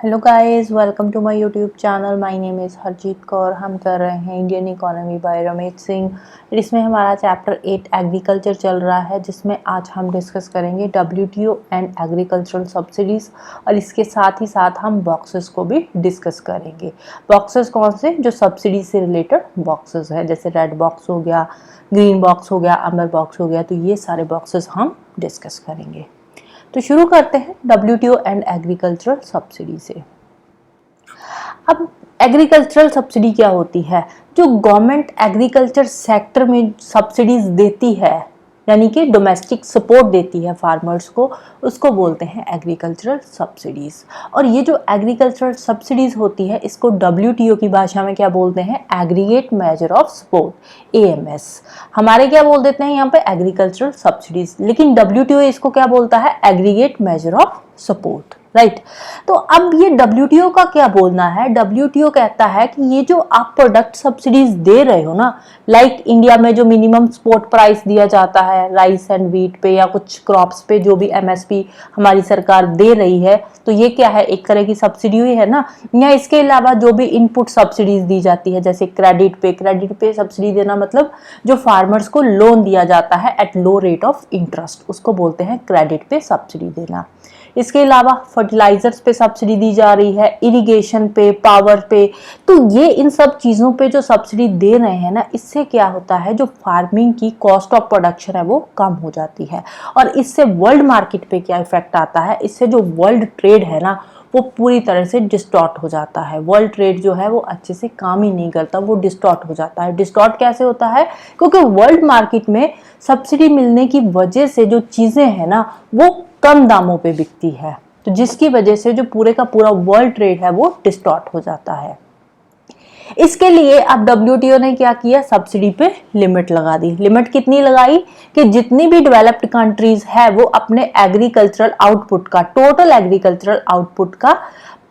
Hello guys, welcome to my YouTube channel. My name is Harjeet Kaur. हम कर रहे हैं Indian economy by Ramesh Singh. इसमें हमारा चैप्टर 8 एग्रीकल्चर चल रहा है, जिसमें आज हम डिस्कस करेंगे डब्ल्यूटीओ एंड एग्रीकल्चरल सब्सिडीज़, और इसके साथ ही साथ हम बॉक्सेस को भी डिस्कस करेंगे। बॉक्सेस कौन से? जो सब्सिडी से रिलेटेड बॉक्सेस है, जैसे रेड बॉक्स हो गया, ग्रीन बॉक्स हो गया, अम्बर बॉक्स हो गया, तो ये सारे बॉक्सेस हम डिस्कस करेंगे। तो शुरू करते हैं डब्ल्यूटीओ एंड एग्रीकल्चरल सब्सिडी से। अब एग्रीकल्चरल सब्सिडी क्या होती है? जो गवर्नमेंट एग्रीकल्चर सेक्टर में सब्सिडीज देती है, यानी कि डोमेस्टिक सपोर्ट देती है फार्मर्स को, उसको बोलते हैं एग्रीकल्चरल सब्सिडीज। और ये जो एग्रीकल्चरल सब्सिडीज होती है, इसको डब्ल्यूटीओ की भाषा में क्या बोलते हैं? Aggregate measure of support, AMS. हमारे क्या बोल देते हैं यहाँ पे? Agricultural subsidies. लेकिन डब्ल्यूटीओ इसको क्या बोलता है? Aggregate measure of support, right. तो अब ये डब्ल्यूटीओ का क्या बोलना है? डब्ल्यूटीओ कहता है कि ये जो आप प्रोडक्ट सब्सिडीज दे रहे हो ना, लाइक इंडिया में जो मिनिमम सपोर्ट प्राइस दिया जाता है राइस एंड व्हीट पे या कुछ क्रॉप्स पे, जो भी एमएसपी हमारी सरकार दे रही है, तो ये क्या है? एक तरह की सब्सिडी ही है ना। या इसके अलावा जो भी इनपुट सब्सिडीज दी जाती है, जैसे क्रेडिट पे सब्सिडी देना, मतलब जो फार्मर्स को लोन दिया जाता है at low rate of interest, उसको बोलते हैं क्रेडिट पे सब्सिडी देना। इसके अलावा फर्टिलाइजर्स पे सब्सिडी दी जा रही है, इरिगेशन पे, पावर पे। तो ये इन सब चीज़ों पे जो सब्सिडी दे रहे हैं ना, इससे क्या होता है? जो फार्मिंग की कॉस्ट ऑफ प्रोडक्शन है वो कम हो जाती है। और इससे वर्ल्ड मार्केट पे क्या इफेक्ट आता है? इससे जो वर्ल्ड ट्रेड है ना, वो पूरी तरह से डिस्टॉर्ट हो जाता है। वर्ल्ड ट्रेड जो है वो अच्छे से काम ही नहीं करता, वो डिस्टॉर्ट हो जाता है। डिस्टॉर्ट कैसे होता है? क्योंकि वर्ल्ड मार्केट में सब्सिडी मिलने की वजह से जो चीज़ें हैं ना, वो कम दामों पे बिकती है, तो जिसकी वजह से जो पूरे का पूरा वर्ल्ड ट्रेड है वो डिस्टॉर्ट हो जाता है। इसके लिए अब डब्ल्यूटीओ ने क्या किया? सब्सिडी पे लिमिट लगा दी। लिमिट कितनी लगाई? कि जितनी भी डेवलप्ड कंट्रीज है वो अपने एग्रीकल्चरल आउटपुट का, टोटल एग्रीकल्चरल आउटपुट का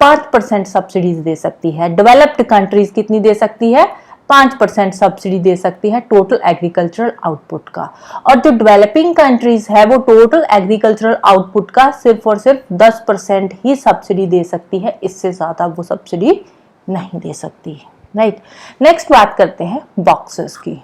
5% सब्सिडीज दे सकती है। डेवलप्ड कंट्रीज कितनी दे सकती है? 5% सब्सिडी दे सकती है टोटल एग्रीकल्चरल आउटपुट का। और जो डेवलपिंग कंट्रीज है वो टोटल एग्रीकल्चरल आउटपुट का सिर्फ और सिर्फ 10% ही सब्सिडी दे सकती है, इससे ज्यादा वो सब्सिडी नहीं दे सकती, राइट। नेक्स्ट बात करते हैं बॉक्सेस की।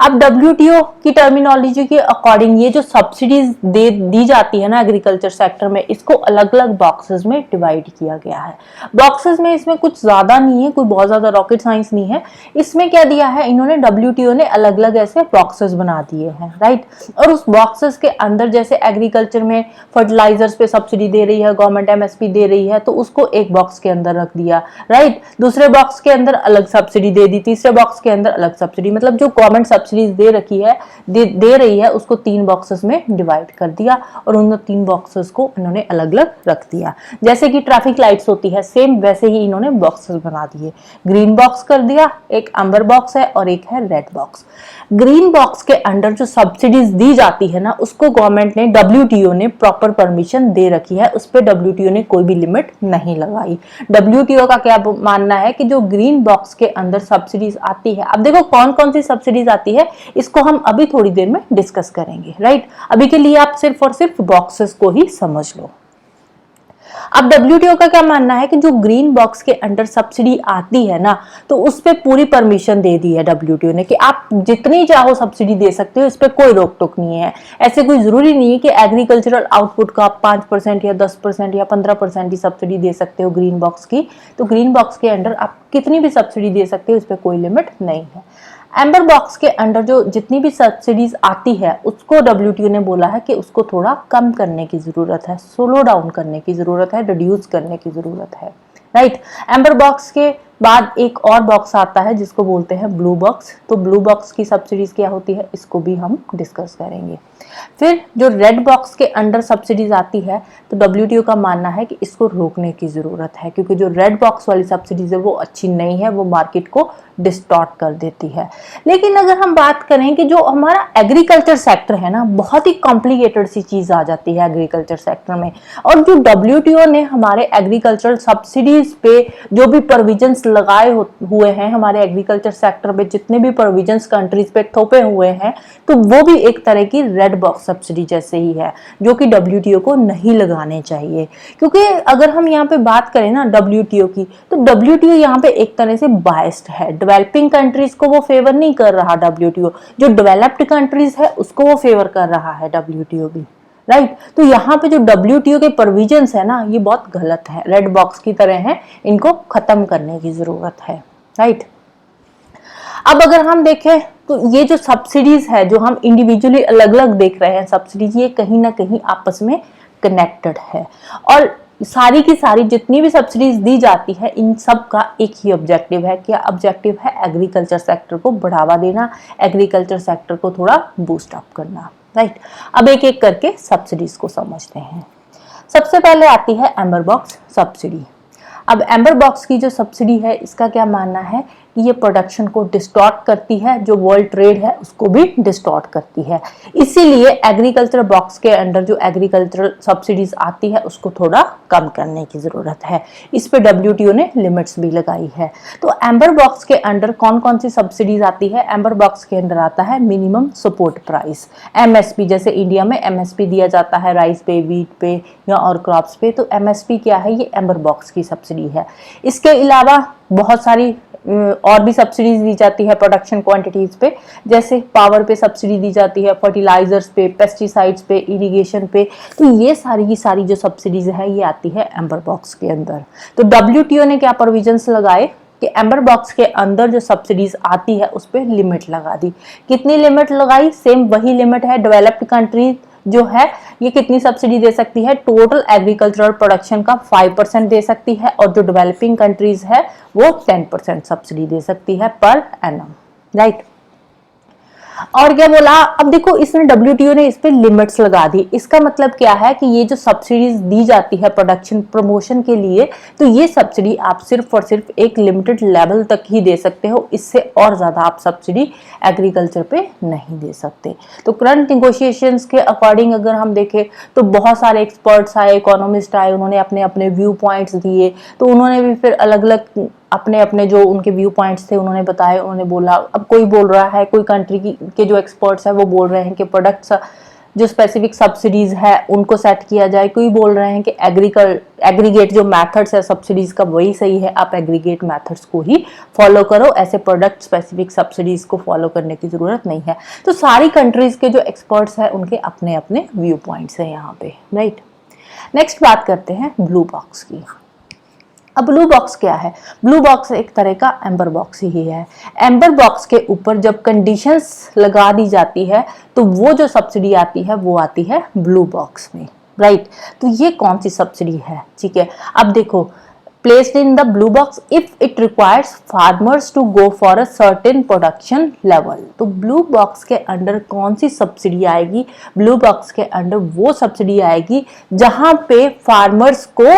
अब डब्ल्यूटीओ की टर्मिनोलॉजी के अकॉर्डिंग ये जो सब्सिडीज दी जाती है ना एग्रीकल्चर सेक्टर में, इसको अलग अलग बॉक्सेस में डिवाइड किया गया है। बॉक्सेस में इसमें कुछ ज्यादा नहीं है, कोई बहुत ज्यादा रॉकेट साइंस नहीं है। इसमें क्या दिया है इन्होंने? डब्ल्यूटीओ ने अलग अलग ऐसे बॉक्सेस बना दिए हैं, राइट। और उस बॉक्सेस के अंदर जैसे एग्रीकल्चर में फर्टिलाइजर्स पे सब्सिडी दे रही है गवर्नमेंट, एमएसपी दे रही है, तो उसको एक बॉक्स के अंदर रख दिया, राइट। दूसरे बॉक्स के अंदर अलग सब्सिडी दे दी, तीसरे बॉक्स के अंदर अलग सब्सिडी, मतलब जो गवर्नमेंट सब्सिडीज दे रखी है, दे रही है, उसको 3 बॉक्सेस में डिवाइड कर दिया और उन 3 बॉक्सेस को इन्होंने अलग अलग रख दिया। जैसे कि ट्रैफिक लाइट्स होती है, सेम वैसे ही इन्होंने बॉक्सेस बना दिए। ग्रीन बॉक्स कर दिया, एक अम्बर बॉक्स है और एक है रेड बॉक्स। ग्रीन बॉक्स के अंडर जो सब्सिडीज दी जाती है ना, उसको गवर्नमेंट ने, डब्ल्यूटीओ ने प्रॉपर परमिशन दे रखी है, उस पर डब्ल्यूटीओ ने कोई भी लिमिट नहीं लगाई। डब्ल्यूटीओ का क्या मानना है कि जो ग्रीन बॉक्स के अंदर सब्सिडीज आती है, अब देखो कौन कौन सी सब्सिडीज आती है, इसको हम अभी थोड़ी देर में डिस्कस करेंगे, राइट। अभी के लिए आप सिर्फ और सिर्फ बॉक्सेस को ही समझ लो। अब डब्ल्यूटीओ का क्या मानना है कि जो ग्रीन बॉक्स के अंडर सब्सिडी आती है ना, तो उस पर पूरी परमिशन दे दी है डब्ल्यूटीओ ने कि आप जितनी चाहो सब्सिडी दे सकते हो, इस पर कोई रोक टोक नहीं है। ऐसे कोई जरूरी नहीं है कि एग्रीकल्चरल आउटपुट का आप 5% या 10% या 15% ही सब्सिडी दे सकते हो ग्रीन बॉक्स की। तो ग्रीन बॉक्स के अंडर आप कितनी भी सब्सिडी दे सकते हो, इस पर कोई लिमिट नहीं है। एम्बर बॉक्स के अंडर जो जितनी भी सब्सिडीज आती है, उसको डब्ल्यूटीओ ने बोला है कि उसको थोड़ा कम करने की जरूरत है, स्लो डाउन करने की जरूरत है, रिड्यूस करने की जरूरत है, राइट। एम्बर बॉक्स के बाद एक और बॉक्स आता है जिसको बोलते हैं ब्लू बॉक्स। तो ब्लू बॉक्स की सब्सिडीज क्या होती है, इसको भी हम डिस्कस करेंगे। फिर जो रेड बॉक्स के अंडर सब्सिडीज आती है, तो डब्ल्यूटीओ का मानना है कि इसको रोकने की जरूरत है, क्योंकि जो रेड बॉक्स वाली सब्सिडीज है वो अच्छी नहीं है, वो मार्केट को डिस्टॉर्ट कर देती है। लेकिन अगर हम बात करें कि जो हमारा एग्रीकल्चर सेक्टर है ना, बहुत ही कॉम्प्लिकेटेड सी चीज आ जाती है एग्रीकल्चर सेक्टर में, और जो डब्ल्यूटीओ ने हमारे एग्रीकल्चरल सब्सिडीज पे जो भी प्रोविजंस लगाए हुए हैं हमारे एग्रीकल्चर सेक्टर में, जितने भी प्रोविजंस कंट्रीज पे थोपे हुए हैं, तो वो भी एक तरह की रेड बॉक्स सब्सिडी जैसे ही है, जो कि डब्ल्यूटीओ को नहीं लगाने चाहिए। क्योंकि अगर हम यहाँ पे बात करें ना डब्ल्यूटीओ की, तो डब्ल्यूटीओ यहाँ पे एक तरह से बायस्ड है। डेवलपिंग कंट्रीज को वो फेवर नहीं कर रहा डब्ल्यूटीओ, जो डेवलप्ड कंट्रीज है उसको वो फेवर कर रहा है डब्ल्यूटीओ भी, राइट। तो यहाँ पे जो डब्ल्यूटीओ के प्रोविजंस है ना, ये बहुत गलत है, रेड बॉक्स की तरह है, इनको खत्म करने की जरूरत है, राइट। अब अगर हम देखें तो ये जो सब्सिडीज है, जो हम इंडिविजुअली अलग अलग देख रहे हैं सब्सिडीज, ये कहीं ना कहीं आपस में कनेक्टेड है। और सारी की सारी जितनी भी सब्सिडीज दी जाती है, इन सब का एक ही ऑब्जेक्टिव है। क्या ऑब्जेक्टिव है? एग्रीकल्चर सेक्टर को बढ़ावा देना, एग्रीकल्चर सेक्टर को थोड़ा बूस्ट अप करना, राइट। अब एक एक करके सब्सिडीज को समझते हैं। सबसे पहले आती है एम्बर बॉक्स सब्सिडी। अब एम्बर बॉक्स की जो सब्सिडी है, इसका क्या मानना है कि ये प्रोडक्शन को डिस्टॉर्ट करती है, जो वर्ल्ड ट्रेड है उसको भी डिस्टॉर्ट करती है। इसीलिए एग्रीकल्चर बॉक्स के अंडर जो एग्रीकल्चरल सब्सिडीज आती है उसको थोड़ा कम करने की जरूरत है। इस पे डब्ल्यूटीओ ने लिमिट्स भी लगाई है। तो एम्बर बॉक्स के अंडर कौन कौन सी सब्सिडीज आती है? एम्बर बॉक्स के अंडर आता है मिनिमम सपोर्ट प्राइस, एमएसपी। जैसे इंडिया में एमएसपी दिया जाता है राइस पे, वीट पे या और क्रॉप्स पे, तो एमएसपी क्या है? ये एम्बर बॉक्स की सब्सिडी है। इसके अलावा बहुत सारी और भी सब्सिडीज दी जाती है प्रोडक्शन क्वांटिटीज पे, जैसे पावर पे सब्सिडी दी जाती है, फर्टिलाइजर्स पे, पेस्टिसाइड्स पे, इरिगेशन पे। तो ये सारी की सारी जो सब्सिडीज है ये आती है एम्बर बॉक्स के अंदर। तो डब्ल्यूटीओ ने क्या प्रोविजंस लगाए कि एम्बर बॉक्स के अंदर जो सब्सिडीज आती है उस पर लिमिट लगा दी। कितनी लिमिट लगाई? सेम वही लिमिट है। डेवलप्ड कंट्री जो है ये कितनी सब्सिडी दे सकती है? टोटल एग्रीकल्चरल प्रोडक्शन का 5% दे सकती है, और जो डेवलपिंग कंट्रीज है वो 10% सब्सिडी दे सकती है पर एनम, राइट। और क्या बोला? अब देखो, इसमें डब्ल्यूटीओ ने इस पे लिमिट्स लगा दी। इसका मतलब क्या है कि ये जो सब्सिडीज दी जाती है प्रोडक्शन प्रमोशन के लिए, तो ये सब्सिडी आप सिर्फ और सिर्फ एक लिमिटेड लेवल तक ही दे सकते हो, इससे और ज्यादा आप सब्सिडी एग्रीकल्चर पे नहीं दे सकते। तो करंट निगोशिएशंस के अकॉर्डिंग अगर हम देखें तो बहुत सारे एक्सपर्ट्स आए, इकोनॉमिस्ट आए, उन्होंने अपने अपने व्यू पॉइंट्स दिए। तो उन्होंने भी फिर अलग अलग अपने अपने जो उनके व्यू पॉइंट्स थे उन्होंने बताए, उन्होंने बोला। अब कोई बोल रहा है, कोई कंट्री के जो एक्सपर्ट्स है वो बोल रहे हैं कि प्रोडक्ट्स जो स्पेसिफिक सब्सिडीज है उनको सेट किया जाए। कोई बोल रहे हैं कि एग्रीगेट जो मेथड्स है सब्सिडीज का वही सही है, आप एग्रीगेट मेथड्स को ही फॉलो करो, ऐसे प्रोडक्ट स्पेसिफिक सब्सिडीज को फॉलो करने की जरूरत नहीं है। तो सारी कंट्रीज के जो एक्सपर्ट्स हैं उनके अपने अपने व्यू पॉइंट्स हैं यहाँ पे, राइट। नेक्स्ट बात करते हैं ब्लू बॉक्स की। अब ब्लू बॉक्स क्या है? ब्लू बॉक्स एक तरह का एम्बर बॉक्स ही है। एम्बर बॉक्स के ऊपर जब कंडीशंस लगा दी जाती है तो वो जो सब्सिडी आती है वो आती है ब्लू बॉक्स में, राइट। तो ये कौन सी सब्सिडी है? ठीक है, अब देखो, placed in the blue box if it requires farmers to go for a certain production level। तो ब्लू बॉक्स के अंडर कौन सी सब्सिडी आएगी? ब्लू बॉक्स के अंडर वो सब्सिडी आएगी जहां पे फार्मर्स को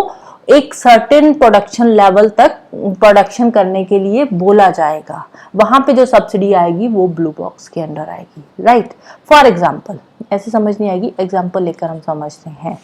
एक सर्टेन प्रोडक्शन लेवल तक प्रोडक्शन करने के लिए बोला जाएगा। वहां पे जो सब्सिडी आएगी वो ब्लू बॉक्स के अंडर आएगी, राइट। फॉर एग्जाम्पल, ऐसे समझ नहीं आएगी, एग्जाम्पल लेकर हम समझते हैं।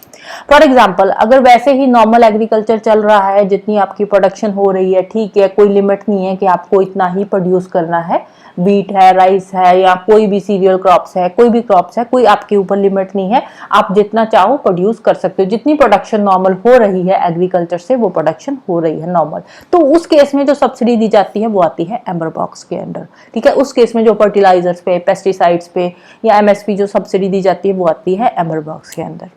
फॉर एग्जाम्पल, अगर वैसे ही नॉर्मल एग्रीकल्चर चल रहा है, जितनी आपकी प्रोडक्शन हो रही है, ठीक है, कोई लिमिट नहीं है कि आपको इतना ही प्रोड्यूस करना है, वीट है, राइस है, या कोई भी सीरियल क्रॉप्स है, कोई भी क्रॉप्स है, कोई आपके ऊपर लिमिट नहीं है, आप जितना चाहो प्रोड्यूस कर सकते हो। जितनी प्रोडक्शन नॉर्मल हो रही है एग्रीकल्चर से, वो प्रोडक्शन हो रही है नॉर्मल, तो उस केस में जो सब्सिडी दी जाती है वो आती है एम्बर बॉक्स के अंडर, ठीक है। उस केस में जो फर्टिलाइजर्स पे, पेस्टिसाइड्स पे या एमएसपी जो सब्सिडी दी जाती है वो आती है एम्बर बॉक्स के अंदर।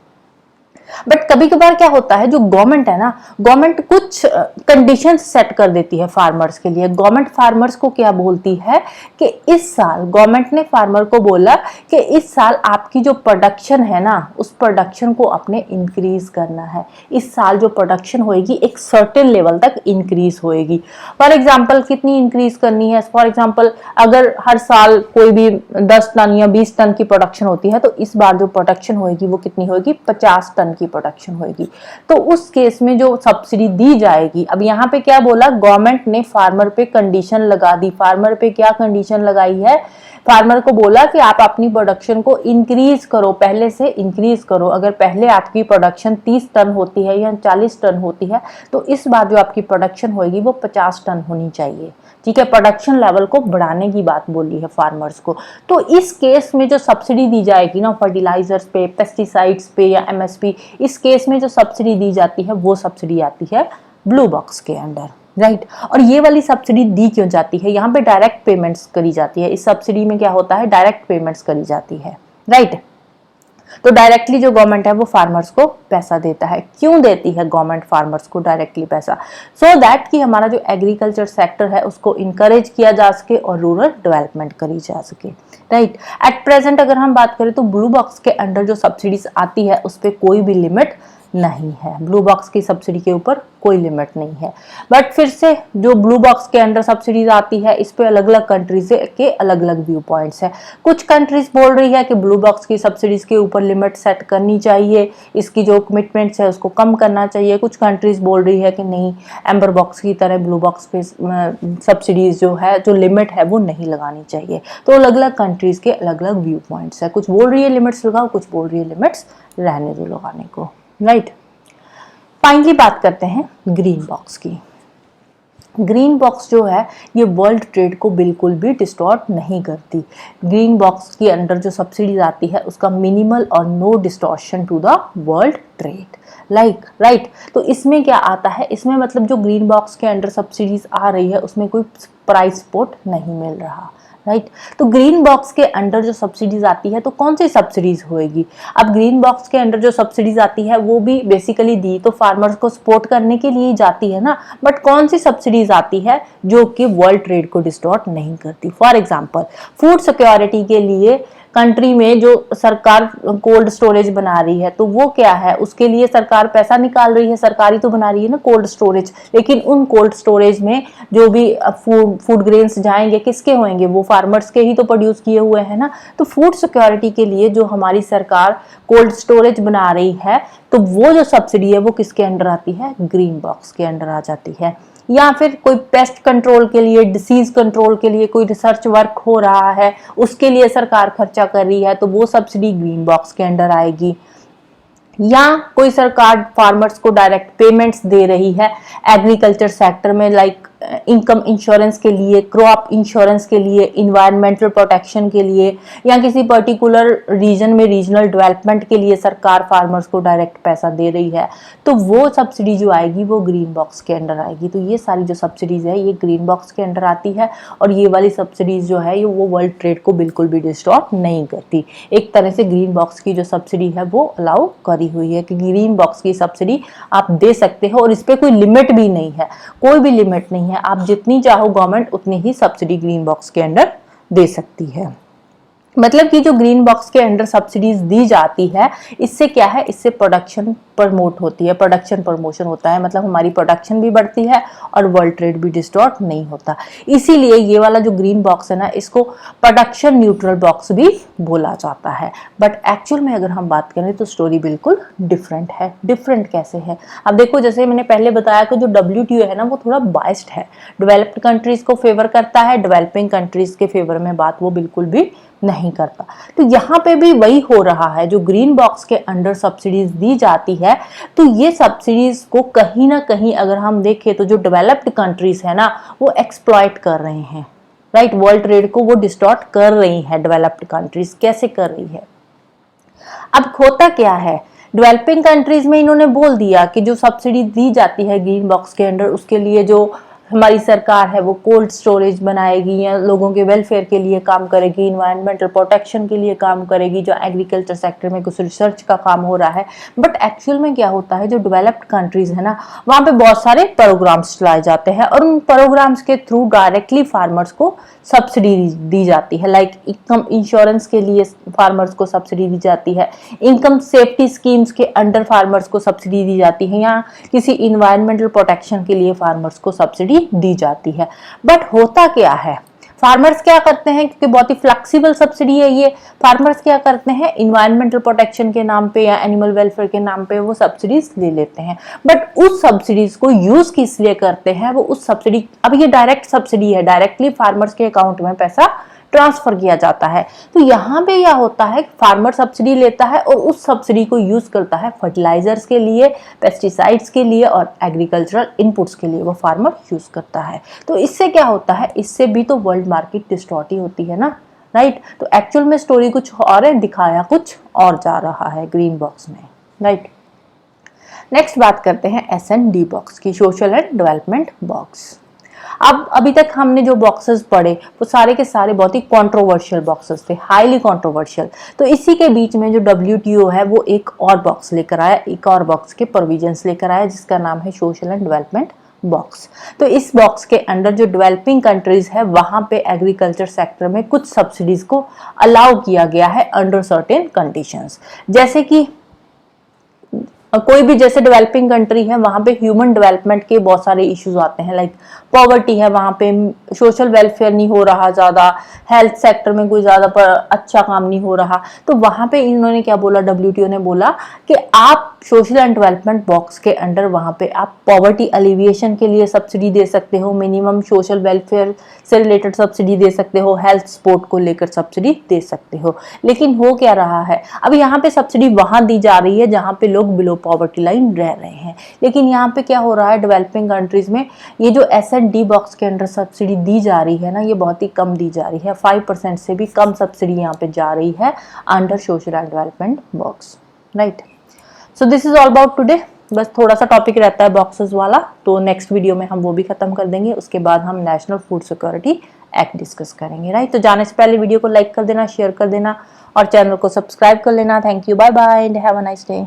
बट कभी कभार क्या होता है, जो गवर्नमेंट है ना, गवर्नमेंट कुछ कंडीशंस सेट कर देती है फार्मर्स के लिए। गवर्नमेंट फार्मर्स को क्या बोलती है कि इस साल गवर्नमेंट ने फार्मर को बोला कि इस साल आपकी जो प्रोडक्शन है ना, उस प्रोडक्शन को अपने इंक्रीज करना है। इस साल जो प्रोडक्शन होएगी एक सर्टेन लेवल तक इंक्रीज होएगी। फॉर एग्जाम्पल, कितनी इंक्रीज करनी है? फॉर एग्जाम्पल, अगर हर साल कोई भी 10 टन या 20 टन की प्रोडक्शन होती है, तो इस बार जो प्रोडक्शन होएगी वो कितनी होएगी? 50 टन की प्रोडक्शन होगी। तो उस केस में जो सब्सिडी दी जाएगी, अब यहाँ पे क्या बोला, गवर्नमेंट ने फार्मर पे कंडीशन लगा दी। फार्मर पे क्या कंडीशन लगाई है फार्मर को बोला कि आप अपनी प्रोडक्शन को इंक्रीज करो, पहले से इंक्रीज करो। अगर पहले आपकी प्रोडक्शन 30 टन होती है या 40 टन होती है तो इस बार जो आपकी प्रोडक्शन होगी वो 50 टन होनी चाहिए। ठीक है, प्रोडक्शन लेवल को बढ़ाने की बात बोली है फार्मर्स को। तो इस केस में जो सब्सिडी दी जाएगी ना फर्टिलाइजर्स पे, पेस्टिसाइड्स पे या एमएसपी, इस केस में जो सब्सिडी दी जाती है वो सब्सिडी आती है ब्लू बॉक्स के अंडर, राइट। और ये वाली सब्सिडी दी क्यों जाती है? यहाँ पे डायरेक्ट पेमेंट्स करी जाती है। इस सब्सिडी में क्या होता है, डायरेक्ट पेमेंट्स करी जाती है, राइट। तो डायरेक्टली जो गवर्नमेंट है वो फार्मर्स को पैसा देता है। क्यों देती है गवर्नमेंट फार्मर्स को डायरेक्टली पैसा? सो दैट कि हमारा जो एग्रीकल्चर सेक्टर है उसको इनकरेज किया जा सके और रूरल डेवलपमेंट करी जा सके, राइट। एट प्रेजेंट अगर हम बात करें तो ब्लू बॉक्स के अंडर जो सब्सिडीज आती है उस पर कोई भी लिमिट नहीं है। ब्लू बॉक्स की सब्सिडी के ऊपर कोई लिमिट नहीं है। बट फिर से जो ब्लू बॉक्स के अंडर सब्सिडीज आती है इस पे अलग अलग कंट्रीज के अलग अलग व्यू पॉइंट्स है। कुछ कंट्रीज बोल रही है कि ब्लू बॉक्स की सब्सिडीज के ऊपर लिमिट सेट करनी चाहिए, इसकी जो कमिटमेंट्स है उसको कम करना चाहिए। कुछ कंट्रीज बोल रही है कि नहीं, एम्बर बॉक्स की तरह ब्लू बॉक्स पे सब्सिडीज जो है, जो लिमिट है वो नहीं लगानी चाहिए। तो अलग अलग कंट्रीज के अलग अलग व्यू पॉइंट्स है। कुछ बोल रही है लिमिट्स लगाओ, कुछ बोल रही है लिमिट्स रहने दो लगाने को, राइट। फाइनली बात करते हैं ग्रीन बॉक्स की। ग्रीन बॉक्स जो है ये वर्ल्ड ट्रेड को बिल्कुल भी डिस्टॉर्ट नहीं करती। ग्रीन बॉक्स के अंडर जो सब्सिडीज आती है उसका मिनिमल और no distortion to the world trade, like, right. तो इसमें क्या आता है, इसमें मतलब जो ग्रीन बॉक्स के अंडर सब्सिडीज आ रही है उसमें कोई प्राइस सपोर्ट नहीं मिल रहा, राइट। तो ग्रीन बॉक्स के अंडर जो सब्सिडीज आती है तो कौन सी सब्सिडीज होएगी? अब ग्रीन बॉक्स के अंडर जो सब्सिडीज आती है वो भी बेसिकली दी तो फार्मर्स को सपोर्ट करने के लिए ही जाती है ना। बट कौन सी सब्सिडीज आती है जो कि वर्ल्ड ट्रेड को डिस्टॉर्ट नहीं करती? फॉर एग्जांपल फूड सिक्योरिटी के लिए कंट्री में जो सरकार कोल्ड स्टोरेज बना रही है तो वो क्या है, उसके लिए सरकार पैसा निकाल रही है, सरकारी तो बना रही है ना कोल्ड स्टोरेज। लेकिन उन कोल्ड स्टोरेज में जो भी फूड ग्रेन्स जाएंगे किसके होंगे? वो फार्मर्स के ही तो प्रोड्यूस किए हुए हैं ना। तो फूड सिक्योरिटी के लिए जो हमारी सरकार कोल्ड स्टोरेज बना रही है तो वो जो सब्सिडी है वो किसके अंडर आती है? ग्रीन बॉक्स के अंडर आ जाती है। या फिर कोई पेस्ट कंट्रोल के लिए, डिसीज कंट्रोल के लिए कोई रिसर्च वर्क हो रहा है उसके लिए सरकार खर्चा कर रही है तो वो सब्सिडी ग्रीन बॉक्स के अंडर आएगी। या कोई सरकार फार्मर्स को डायरेक्ट पेमेंट्स दे रही है एग्रीकल्चर सेक्टर में, लाइक इनकम इंश्योरेंस के लिए, क्रॉप इंश्योरेंस के लिए, इन्वायरमेंटल प्रोटेक्शन के लिए, या किसी पर्टिकुलर रीजन में रीजनल डेवलपमेंट के लिए सरकार फार्मर्स को डायरेक्ट पैसा दे रही है तो वो सब्सिडी जो आएगी वो ग्रीन बॉक्स के अंडर आएगी। तो ये सारी जो सब्सिडीज है ये ग्रीन बॉक्स के अंडर आती है और ये वाली सब्सिडीज जो है वो वर्ल्ड ट्रेड को बिल्कुल भी डिस्टॉर्ट नहीं करती। एक तरह से ग्रीन बॉक्स की जो सब्सिडी है वो अलाउ करी हुई है कि ग्रीन बॉक्स की सब्सिडी आप दे सकते हो और इस पर कोई लिमिट भी नहीं है, कोई भी लिमिट नहीं है। आप जितनी चाहो गवर्नमेंट उतनी ही सब्सिडी ग्रीन बॉक्स के अंडर दे सकती है। मतलब कि जो ग्रीन बॉक्स के अंडर सब्सिडीज दी जाती है इससे क्या है, इससे प्रोडक्शन प्रमोट होती है, प्रोडक्शन प्रमोशन होता है। मतलब हमारी प्रोडक्शन भी बढ़ती है और वर्ल्ड ट्रेड भी डिस्टॉर्ट नहीं होता। इसीलिए ये वाला जो ग्रीन बॉक्स है ना इसको प्रोडक्शन न्यूट्रल बॉक्स भी बोला जाता है। बट एक्चुअल में अगर हम बात करें तो स्टोरी बिल्कुल डिफरेंट है। डिफरेंट कैसे है? अब देखो, जैसे मैंने पहले बताया कि जो WTO है ना वो थोड़ा बाइस्ड है, डेवलप्ड कंट्रीज को फेवर करता है, डेवलपिंग कंट्रीज के फेवर में बात वो बिल्कुल भी नहीं करता। तो यहाँ पे भी वही हो रहा है, जो ग्रीन बॉक्स के अंडर सब्सिडीज दी जाती है तो ये सब्सिडीज को कहीं ना कहीं अगर हम देखें तो जो डेवलप्ड कंट्रीज है ना वो एक्सप्लॉइट कर रहे हैं, राइट। वर्ल्ड ट्रेड को वो डिस्टॉर्ट कर रही है डेवलप्ड कंट्रीज। कैसे कर रही है? अब होता क्या है, डेवलपिंग कंट्रीज में इन्होंने बोल दिया कि जो सब्सिडी दी जाती है ग्रीन बॉक्स के अंडर उसके लिए जो हमारी सरकार है वो कोल्ड स्टोरेज बनाएगी या लोगों के वेलफेयर के लिए काम करेगी, इन्वायरमेंटल प्रोटेक्शन के लिए काम करेगी, जो एग्रीकल्चर सेक्टर में कुछ रिसर्च का काम हो रहा है। बट एक्चुअल में क्या होता है, जो डेवलप्ड कंट्रीज है ना वहाँ पे बहुत सारे प्रोग्राम्स चलाए जाते हैं और उन प्रोग्राम्स के थ्रू डायरेक्टली फार्मर्स को सब्सिडी दी जाती है। लाइक इनकम इंश्योरेंस के लिए फार्मर्स को सब्सिडी दी जाती है, इनकम सेफ्टी स्कीम्स के अंडर फार्मर्स को सब्सिडी दी जाती है, या किसी इन्वायरमेंटल प्रोटेक्शन के लिए फार्मर्स को सब्सिडी दी जाती है। बट होता क्या है, फार्मर्स क्या करते हैं, क्योंकि बहुत ही फ्लेक्सिबल सब्सिडी है ये, फार्मर्स क्या करते हैं इन्वायरमेंटल प्रोटेक्शन के नाम पे या एनिमल वेलफेयर के नाम पे वो सब्सिडीज ले लेते हैं। बट उस सब्सिडीज को यूज किस लिए करते हैं, वो उस सब्सिडी, अब ये डायरेक्ट सब्सिडी है, डायरेक्टली फार्मर्स के अकाउंट में पैसा ट्रांसफर किया जाता है। तो यहाँ पे क्या होता है, फार्मर सब्सिडी लेता है और उस सब्सिडी को यूज करता है फर्टिलाइजर्स के लिए, पेस्टिसाइड्स के लिए और एग्रीकल्चरल इनपुट्स के लिए वो फार्मर यूज करता है। तो इससे क्या होता है, इससे भी तो वर्ल्ड मार्केट डिस्टॉर्ट ही होती है ना, राइट। तो एक्चुअल में स्टोरी कुछ और है, दिखाया कुछ और जा रहा है ग्रीन बॉक्स में, राइट। नेक्स्ट बात करते हैं S&D बॉक्स की, सोशल एंड डेवलपमेंट बॉक्स। अब अभी तक हमने जो बॉक्सेस पढ़े वो सारे के सारे बहुत ही कंट्रोवर्शियल बॉक्सेस थे, हाईली कंट्रोवर्शियल। तो इसी के बीच में जो WTO है वो एक और बॉक्स लेकर आया, एक और बॉक्स के प्रोविजंस लेकर आया जिसका नाम है सोशल एंड डेवलपमेंट बॉक्स। तो इस बॉक्स के अंडर जो डेवलपिंग कंट्रीज है वहां पे एग्रीकल्चर सेक्टर में कुछ सब्सिडीज को अलाउ किया गया है अंडर सर्टेन कंडीशंस। जैसे कि कोई भी जैसे डेवलपिंग कंट्री है वहां पे ह्यूमन डेवलपमेंट के बहुत सारे इश्यूज आते हैं, लाइक पॉवर्टी है, वहां पे सोशल वेलफेयर नहीं हो रहा ज्यादा, हेल्थ सेक्टर में कोई ज्यादा पर अच्छा काम नहीं हो रहा। तो वहां पे इन्होंने क्या बोला, WTO ने बोला कि आप सोशल एंड डेवलपमेंट बॉक्स के अंडर वहां पे आप पॉवर्टी अलिविएशन के लिए सब्सिडी दे सकते हो, मिनिमम सोशल वेलफेयर से रिलेटेड सब्सिडी दे सकते हो, हेल्थ सपोर्ट को लेकर सब्सिडी दे सकते हो। लेकिन हो क्या रहा है, अब यहाँ पे सब्सिडी वहां दी जा रही है जहां पे लोग बिलो पॉवर्टी लाइन रह रहे हैं। लेकिन यहाँ पे क्या हो रहा है, डेवलपिंग कंट्रीज में ये जो S&D बॉक्स के अंडर सब्सिडी दी जा रही है ना, ये बहुत ही कम दी जा रही है, 5% से भी कम सब्सिडी यहाँ पे जा रही है under social and development box, right. So this is all about today. बस थोड़ा सा टॉपिक रहता है बॉक्सेस वाला, तो नेक्स्ट वीडियो में हम वो भी खत्म कर देंगे। उसके बाद हम national food security act discuss करेंगे, राइट। तो जाने से पहले वीडियो को लाइक कर देना, शेयर कर देना और चैनल को सब्सक्राइब कर लेना। Thank you, bye bye and have a nice day.